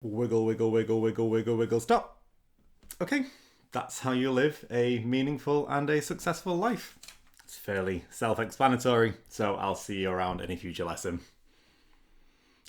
Wiggle, wiggle, wiggle, wiggle, wiggle, wiggle, stop. Okay, that's how you live a meaningful and a successful life. It's fairly self-explanatory, so I'll see you around in a future lesson.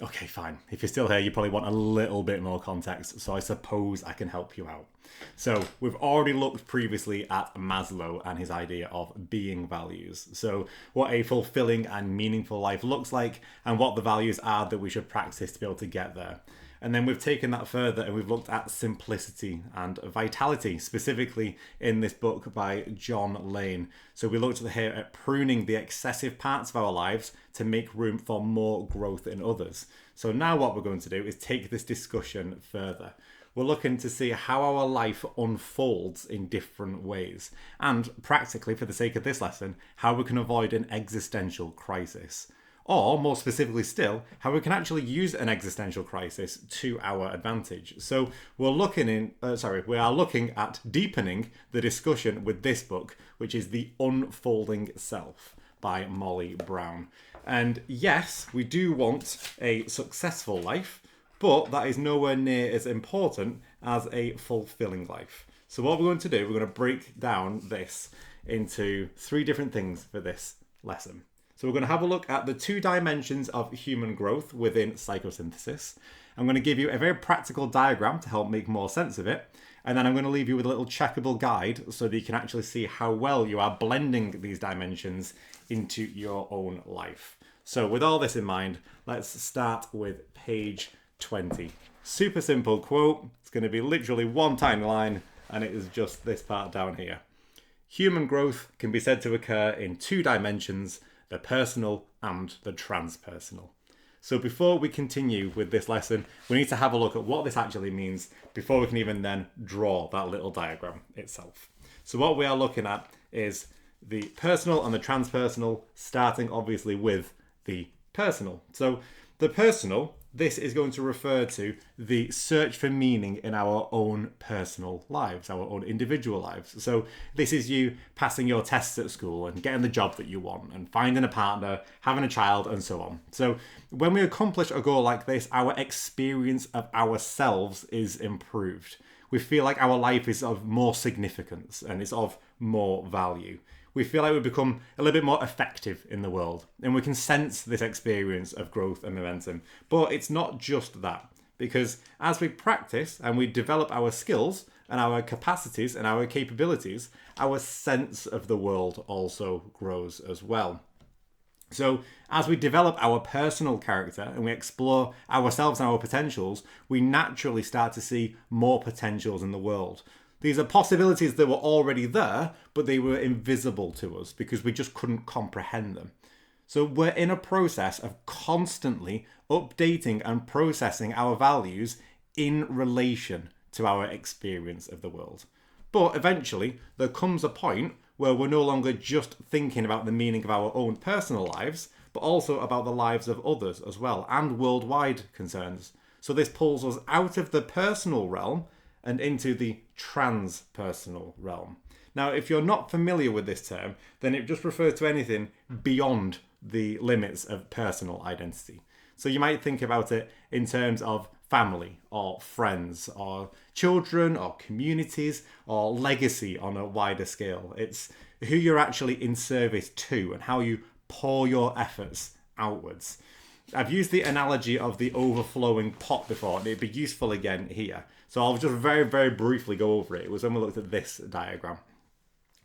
Okay, fine. If you're still here, you probably want a little bit more context, so I suppose I can help you out. So we've already looked previously at Maslow and his idea of being values. So what a fulfilling and meaningful life looks like and what the values are that we should practice to be able to get there. And then we've taken that further and we've looked at simplicity and vitality, specifically in this book by John Lane. So we looked here at pruning the excessive parts of our lives to make room for more growth in others. So now what we're going to do is take this discussion further. We're looking to see how our life unfolds in different ways, and practically, for the sake of this lesson, how we can avoid an existential crisis. Or, more specifically still, how we can actually use an existential crisis to our advantage. So we are looking at deepening the discussion with this book, which is The Unfolding Self by Molly Brown. And yes, we do want a successful life, but that is nowhere near as important as a fulfilling life. So what we're going to do, we're going to break down this into three different things for this lesson. So we're going to have a look at the two dimensions of human growth within psychosynthesis. I'm going to give you a very practical diagram to help make more sense of it. And then I'm going to leave you with a little checkable guide so that you can actually see how well you are blending these dimensions into your own life. So with all this in mind, let's start with page 20. Super simple quote. It's going to be literally one tiny line, and it is just this part down here. Human growth can be said to occur in two dimensions, the personal and the transpersonal. So before we continue with this lesson, we need to have a look at what this actually means before we can even then draw that little diagram itself. So what we are looking at is the personal and the transpersonal, starting obviously with the personal. So the personal, this is going to refer to the search for meaning in our own personal lives, our own individual lives. So this is you passing your tests at school and getting the job that you want and finding a partner, having a child, and so on. So when we accomplish a goal like this, our experience of ourselves is improved. We feel like our life is of more significance and it's of more value. We feel like we become a little bit more effective in the world, and we can sense this experience of growth and momentum. But it's not just that, because as we practice and we develop our skills and our capacities and our capabilities, our sense of the world also grows as well. So as we develop our personal character and we explore ourselves and our potentials, we naturally start to see more potentials in the world. These are possibilities that were already there, but they were invisible to us because we just couldn't comprehend them. So we're in a process of constantly updating and processing our values in relation to our experience of the world. But eventually, there comes a point where we're no longer just thinking about the meaning of our own personal lives, but also about the lives of others as well, and worldwide concerns. So this pulls us out of the personal realm and into the transpersonal realm. Now, if you're not familiar with this term, then it just refers to anything beyond the limits of personal identity. So you might think about it in terms of family or friends or children or communities or legacy on a wider scale. It's who you're actually in service to and how you pour your efforts outwards. I've used the analogy of the overflowing pot before, and it'd be useful again here. So I'll just very, very briefly go over it. It was when we looked at this diagram.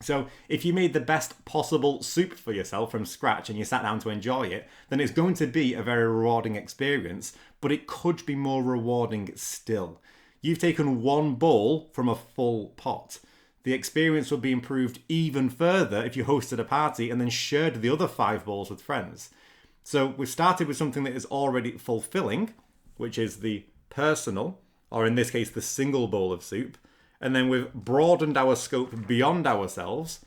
So if you made the best possible soup for yourself from scratch and you sat down to enjoy it, then it's going to be a very rewarding experience, but it could be more rewarding still. You've taken one bowl from a full pot. The experience would be improved even further if you hosted a party and then shared the other 5 bowls with friends. So we've started with something that is already fulfilling, which is the personal, or in this case, the single bowl of soup. And then we've broadened our scope beyond ourselves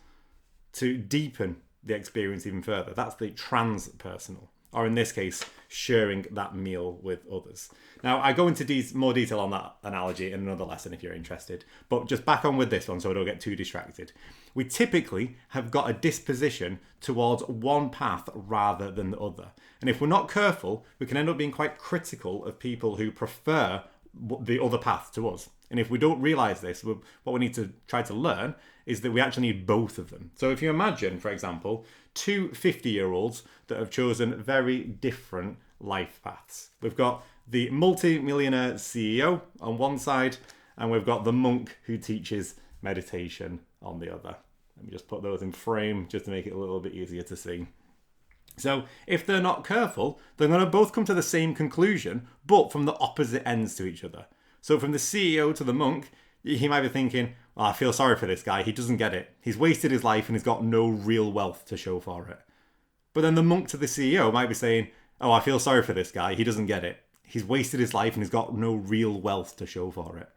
to deepen the experience even further. That's the transpersonal, or in this case, sharing that meal with others. Now, I go into more detail on that analogy in another lesson if you're interested, but just back on with this one so I don't get too distracted. We typically have got a disposition towards one path rather than the other. And if we're not careful, we can end up being quite critical of people who prefer the other path to us. And if we don't realize this, what we need to try to learn is that we actually need both of them. So if you imagine, for example, two 50-year-olds that have chosen very different life paths. We've got the multi-millionaire CEO on one side, and we've got the monk who teaches meditation on the other. Let me just put those in frame just to make it a little bit easier to see. So if they're not careful, they're going to both come to the same conclusion, but from the opposite ends to each other. So from the CEO to the monk, he might be thinking, oh, I feel sorry for this guy. He doesn't get it. He's wasted his life and he's got no real wealth to show for it. But then the monk to the CEO might be saying, oh, I feel sorry for this guy. He doesn't get it. He's wasted his life and he's got no real wealth to show for it.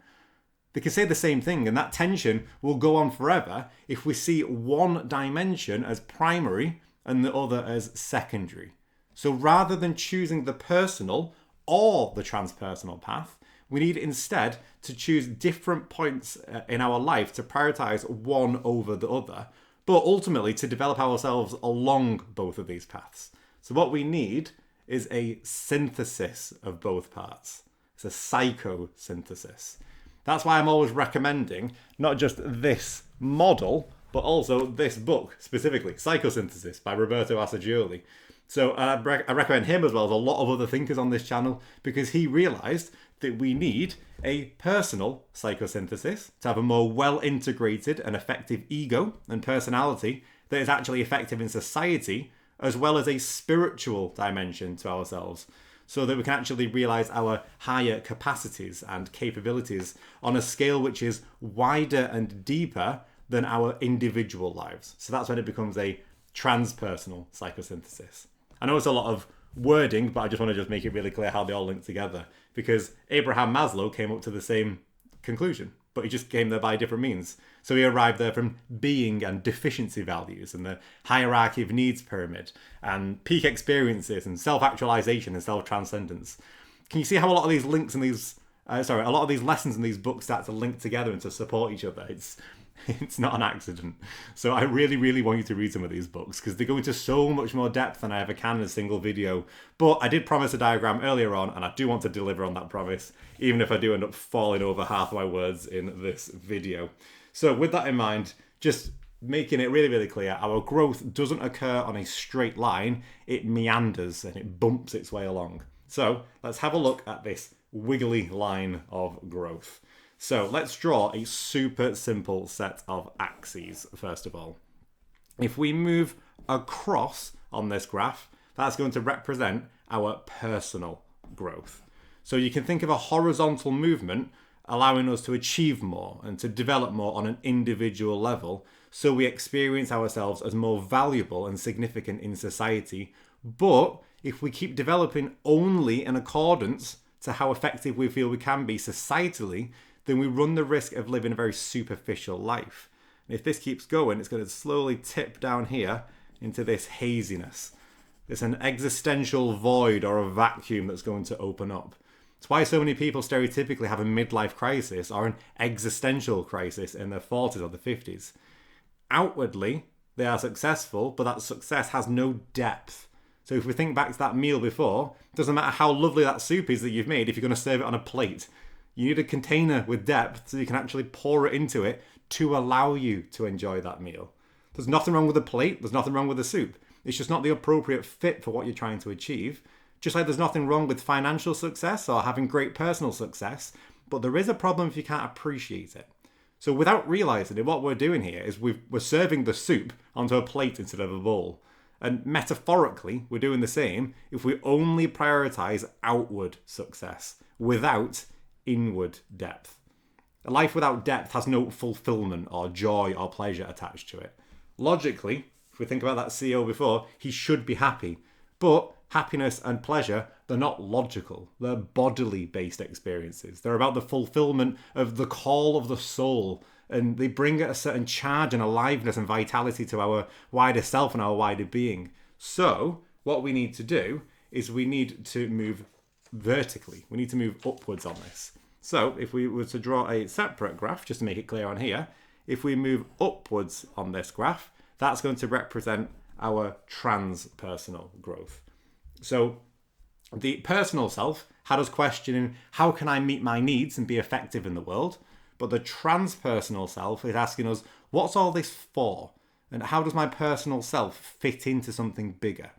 They can say the same thing, and that tension will go on forever if we see one dimension as primary and the other as secondary. So rather than choosing the personal or the transpersonal path, we need instead to choose different points in our life to prioritize one over the other, but ultimately to develop ourselves along both of these paths. So what we need is a synthesis of both parts. It's a psychosynthesis. That's why I'm always recommending not just this model, but also this book, specifically, Psychosynthesis by Roberto Assagioli. So I recommend him as well as a lot of other thinkers on this channel, because he realized that we need a personal psychosynthesis to have a more well-integrated and effective ego and personality that is actually effective in society, as well as a spiritual dimension to ourselves, so that we can actually realize our higher capacities and capabilities on a scale which is wider and deeper than our individual lives. So that's when it becomes a transpersonal psychosynthesis. I know it's a lot of wording, but I just want to make it really clear how they all link together, because Abraham Maslow came up to the same conclusion, but he just came there by different means. So he arrived there from being and deficiency values and the hierarchy of needs pyramid and peak experiences and self-actualization and self-transcendence. Can you see how a lot of these links in these, a lot of these lessons in these books start to link together and to support each other? It's not an accident. So I really, really want you to read some of these books, because they go into so much more depth than I ever can in a single video. But I did promise a diagram earlier on, and I do want to deliver on that promise, even if I do end up falling over half of my words in this video. So with that in mind, just making it really, really clear, our growth doesn't occur on a straight line. It meanders and it bumps its way along. So let's have a look at this wiggly line of growth. So let's draw a super simple set of axes, first of all. If we move across on this graph, that's going to represent our personal growth. So you can think of a horizontal movement allowing us to achieve more and to develop more on an individual level, so we experience ourselves as more valuable and significant in society. But if we keep developing only in accordance to how effective we feel we can be societally, then we run the risk of living a very superficial life. And if this keeps going, it's going to slowly tip down here into this haziness. It's an existential void or a vacuum that's going to open up. It's why so many people stereotypically have a midlife crisis or an existential crisis in their 40s or the 50s. Outwardly, they are successful, but that success has no depth. So if we think back to that meal before, it doesn't matter how lovely that soup is that you've made if you're going to serve it on a plate. You need a container with depth so you can actually pour it into it to allow you to enjoy that meal. There's nothing wrong with a plate. There's nothing wrong with a soup. It's just not the appropriate fit for what you're trying to achieve. Just like there's nothing wrong with financial success or having great personal success, but there is a problem if you can't appreciate it. So without realizing it, what we're doing here is we're serving the soup onto a plate instead of a bowl. And metaphorically, we're doing the same if we only prioritize outward success without inward depth. A life without depth has no fulfillment or joy or pleasure attached to it. Logically, if we think about that CEO before, he should be happy. But happiness and pleasure, they're not logical. They're bodily based experiences. They're about the fulfillment of the call of the soul. And they bring a certain charge and aliveness and vitality to our wider self and our wider being. So what we need to do is we need to move vertically. We need to move upwards on this. So if we were to draw a separate graph, just to make it clear on here, if we move upwards on this graph, that's going to represent our transpersonal growth. So the personal self Haddo's questioning, how can I meet my needs and be effective in the world? But the transpersonal self is asking us, what's all this for? And how does my personal self fit into something bigger?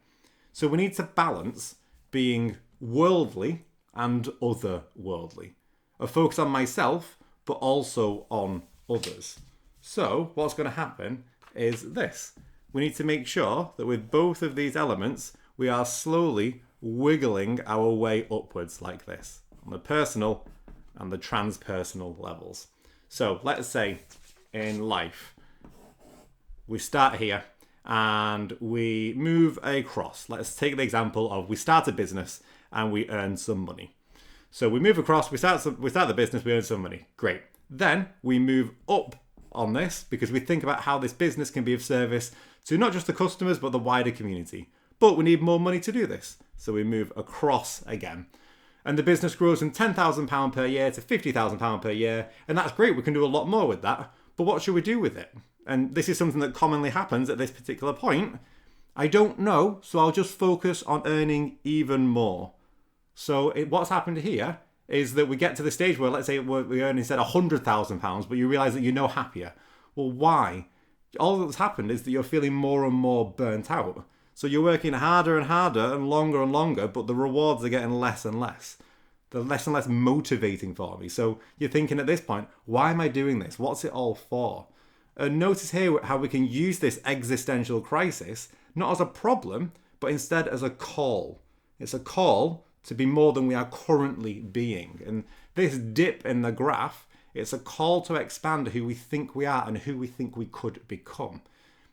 So we need to balance being worldly and otherworldly. A focus on myself, but also on others. So what's going to happen is this. We need to make sure that with both of these elements, we are slowly wiggling our way upwards like this, on the personal and the transpersonal levels. So let's say in life, we start here and we move across. Let's take the example of we start a business and we earn some money. So we move across, we start the business, we earn some money. Great. Then we move up on this because we think about how this business can be of service to not just the customers, but the wider community. But we need more money to do this. So we move across again. And the business grows from £10,000 per year to £50,000 per year. And that's great. We can do a lot more with that. But what should we do with it? And this is something that commonly happens at this particular point. I don't know. So I'll just focus on earning even more. So what's happened here is that we get to the stage where, let's say we earn instead £100,000, but you realise that you're no happier. Well, why? All that's happened is that you're feeling more and more burnt out. So you're working harder and harder and longer, but the rewards are getting less and less. They're less and less motivating for me. So you're thinking at this point, why am I doing this? What's it all for? And notice here how we can use this existential crisis, not as a problem, but instead as a call. It's a call to be more than we are currently being. And this dip in the graph, it's a call to expand who we think we are and who we think we could become.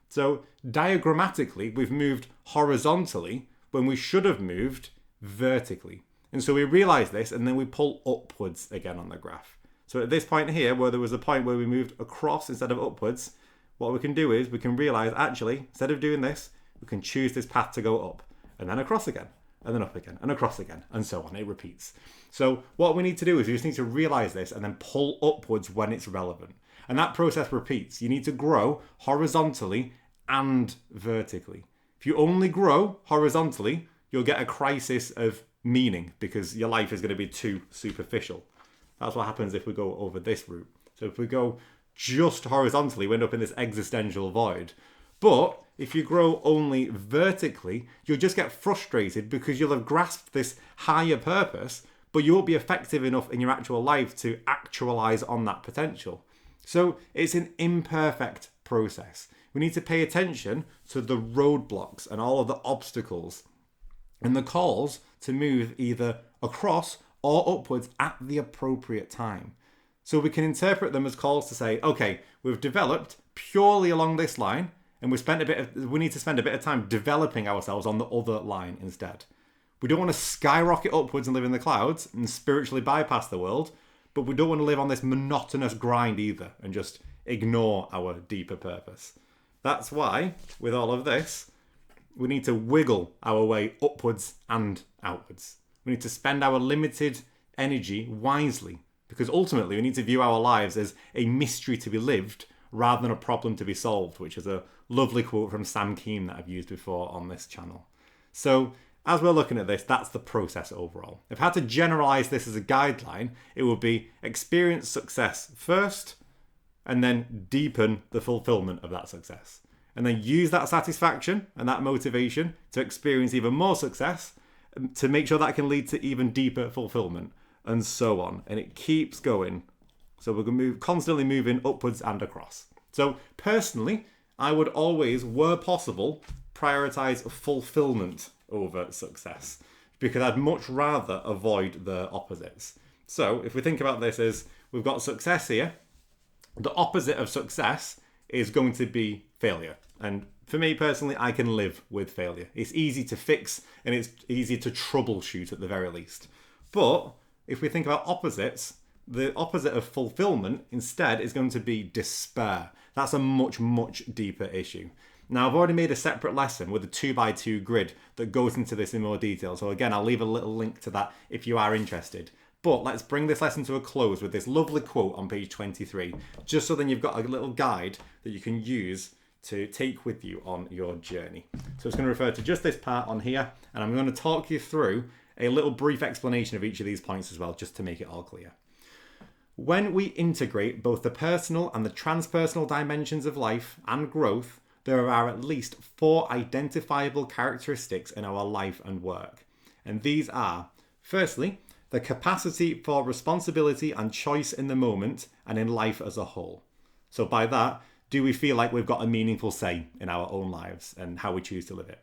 So diagrammatically, we've moved horizontally when we should have moved vertically. And so we realize this and then we pull upwards again on the graph. So at this point here, where there was a point where we moved across instead of upwards, what we can do is we can realize actually, instead of doing this, we can choose this path to go up and then across again. And then up again, and across again, and so on. It repeats. So what we need to do is we just need to realize this and then pull upwards when it's relevant. And that process repeats. You need to grow horizontally and vertically. If you only grow horizontally, you'll get a crisis of meaning because your life is going to be too superficial. That's what happens if we go over this route. So if we go just horizontally, we end up in this existential void. But if you grow only vertically, you'll just get frustrated because you'll have grasped this higher purpose, but you won't be effective enough in your actual life to actualize on that potential. So it's an imperfect process. We need to pay attention to the roadblocks and all of the obstacles and the calls to move either across or upwards at the appropriate time. So we can interpret them as calls to say, okay, we've developed purely along this line, and we need to spend a bit of time developing ourselves on the other line instead. We don't want to skyrocket upwards and live in the clouds and spiritually bypass the world, but we don't want to live on this monotonous grind either and just ignore our deeper purpose. That's why, with all of this, we need to wiggle our way upwards and outwards. We need to spend our limited energy wisely, because ultimately we need to view our lives as a mystery to be lived rather than a problem to be solved, which is a lovely quote from Sam Keane that I've used before on this channel. So as we're looking at this, that's the process overall. If I had to generalize this as a guideline, it would be experience success first and then deepen the fulfillment of that success. And then use that satisfaction and that motivation to experience even more success to make sure that can lead to even deeper fulfillment and so on. And it keeps going. So we're going to constantly moving upwards and across. So personally, I would always, where possible, prioritize fulfillment over success because I'd much rather avoid the opposites. So if we think about this as we've got success here, the opposite of success is going to be failure. And for me personally, I can live with failure. It's easy to fix and it's easy to troubleshoot at the very least. But if we think about opposites, the opposite of fulfillment instead is going to be despair. That's a much, much deeper issue. Now, I've already made a separate lesson with a 2x2 grid that goes into this in more detail. So again, I'll leave a little link to that if you are interested. But let's bring this lesson to a close with this lovely quote on page 23, just so then you've got a little guide that you can use to take with you on your journey. So it's going to refer to just this part on here, and I'm going to talk you through a little brief explanation of each of these points as well, just to make it all clear. When we integrate both the personal and the transpersonal dimensions of life and growth, there are at least 4 identifiable characteristics in our life and work. And these are, firstly, the capacity for responsibility and choice in the moment and in life as a whole. So by that, do we feel like we've got a meaningful say in our own lives and how we choose to live it?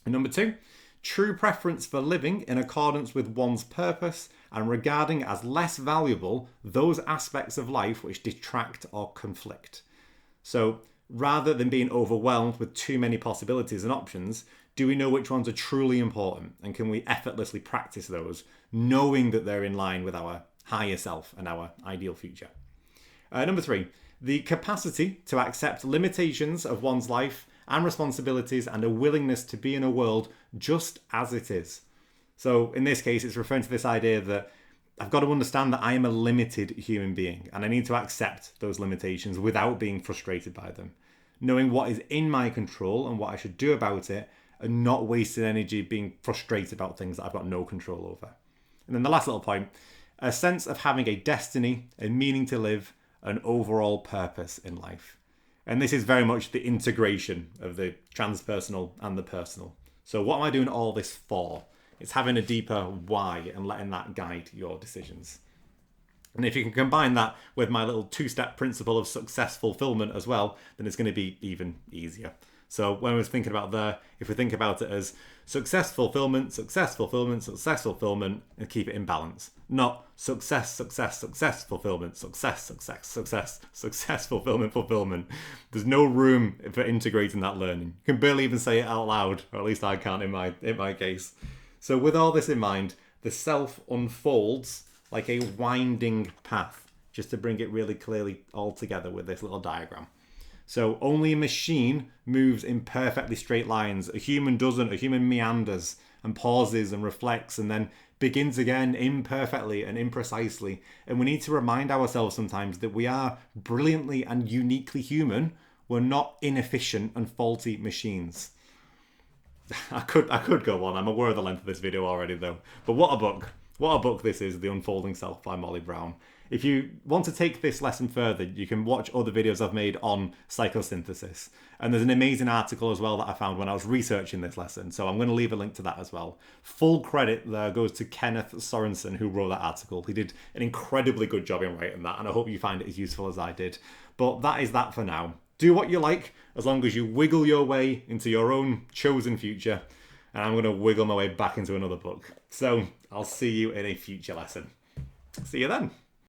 And number 2, true preference for living in accordance with one's purpose and regarding as less valuable those aspects of life which detract or conflict. So rather than being overwhelmed with too many possibilities and options, do we know which ones are truly important, and can we effortlessly practice those, knowing that they're in line with our higher self and our ideal future? Number 3, the capacity to accept limitations of one's life and responsibilities and a willingness to be in a world just as it is. So in this case, it's referring to this idea that I've got to understand that I am a limited human being and I need to accept those limitations without being frustrated by them. Knowing what is in my control and what I should do about it, and not wasting energy being frustrated about things that I've got no control over. And then the last little point, a sense of having a destiny, a meaning to live, an overall purpose in life. And this is very much the integration of the transpersonal and the personal. So what am I doing all this for? It's having a deeper why and letting that guide your decisions. And if you can combine that with my little 2-step principle of success fulfillment as well, then it's going to be even easier. So when I was thinking about there, if we think about it as success fulfillment, success fulfillment, success fulfillment, and keep it in balance. Not success, success, success fulfillment, success, success, success, success fulfillment, fulfillment. There's no room for integrating that learning. You can barely even say it out loud, or at least I can't in my case. So with all this in mind, the self unfolds like a winding path, just to bring it really clearly all together with this little diagram. So only a machine moves in perfectly straight lines. A human doesn't. A human meanders and pauses and reflects and then begins again imperfectly and imprecisely. And we need to remind ourselves sometimes that we are brilliantly and uniquely human. We're not inefficient and faulty machines. I could go on. I'm aware of the length of this video already though. But what a book. What a book this is, The Unfolding Self by Molly Brown. If you want to take this lesson further, you can watch other videos I've made on psychosynthesis. And there's an amazing article as well that I found when I was researching this lesson. So I'm going to leave a link to that as well. Full credit there goes to Kenneth Sorensen, who wrote that article. He did an incredibly good job in writing that, and I hope you find it as useful as I did. But that is that for now. Do what you like, as long as you wiggle your way into your own chosen future. And I'm going to wiggle my way back into another book. So I'll see you in a future lesson. See you then.